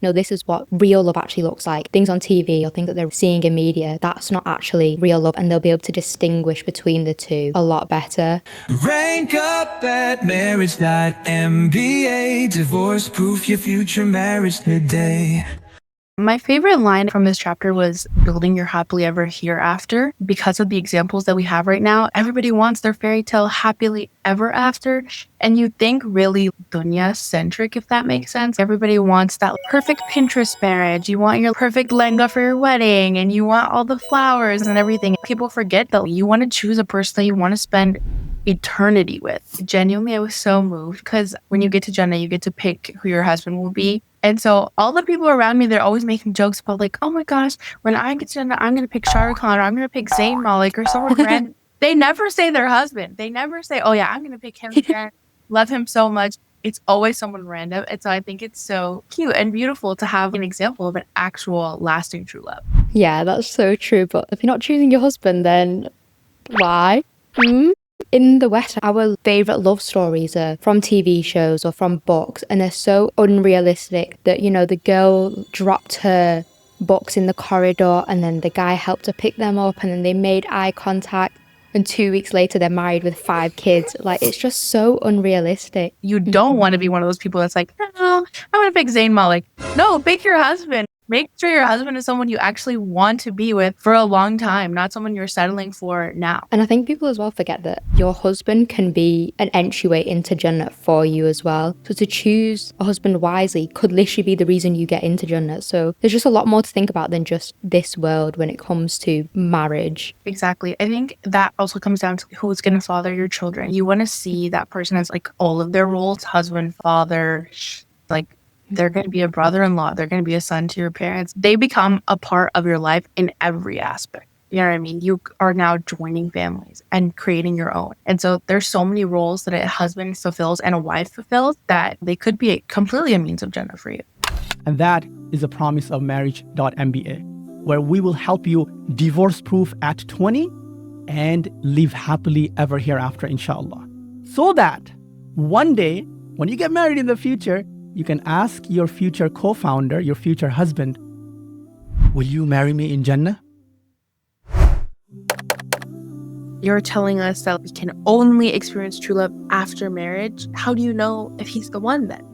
no, this is what real love actually looks like. Things on TV or things that they're seeing in media, that's not actually real love, and they'll be able to distinguish between the two a lot better. Rank up at Marriage.MBA. Divorce proof your future marriage today. My favorite line from this chapter was building your happily ever hereafter. Because of the examples that we have right now, everybody wants their fairy tale happily ever after. And you think really dunya centric, if that makes sense. Everybody wants that perfect Pinterest marriage. You want your perfect lehenga for your wedding, and you want all the flowers and everything. People forget that you want to choose a person that you want to spend eternity with. Genuinely, I was so moved because when you get to Jannah, you get to pick who your husband will be. And so all the people around me, they're always making jokes about like, oh my gosh, when I get to Jannah, I'm going to pick Shah Rukh Khan, or I'm going to pick Zayn Malik or someone random. They never say their husband. They never say, oh yeah, I'm going to pick him again. Love him so much. It's always someone random. And so I think it's so cute and beautiful to have an example of an actual lasting true love. Yeah, that's so true. But if you're not choosing your husband, then why? In the West, our favourite love stories are from TV shows or from books, and they're so unrealistic that, you know, the girl dropped her books in the corridor and then the guy helped her pick them up and then they made eye contact and 2 weeks later they're married with 5 kids. Like, it's just so unrealistic. You don't want to be one of those people that's like, no, I'm going to pick Zayn Malik. No, pick your husband. Make sure your husband is someone you actually want to be with for a long time, not someone you're settling for now. And I think people as well forget that your husband can be an entryway into Jannah for you as well. So to choose a husband wisely could literally be the reason you get into Jannah. So there's just a lot more to think about than just this world when it comes to marriage. Exactly. I think that also comes down to who's going to father your children. You want to see that person as like all of their roles, husband, father, like they're going to be a brother-in-law. They're going to be a son to your parents. They become a part of your life in every aspect. You know what I mean? You are now joining families and creating your own. And so there's so many roles that a husband fulfills and a wife fulfills that they could be completely a means of Jannah for you. And that is a promise of Marriage.MBA, where we will help you divorce-proof at 20 and live happily ever hereafter, inshallah. So that one day, when you get married in the future, you can ask your future co-founder, your future husband, will you marry me in Jannah? You're telling us that we can only experience true love after marriage. How do you know if he's the one then?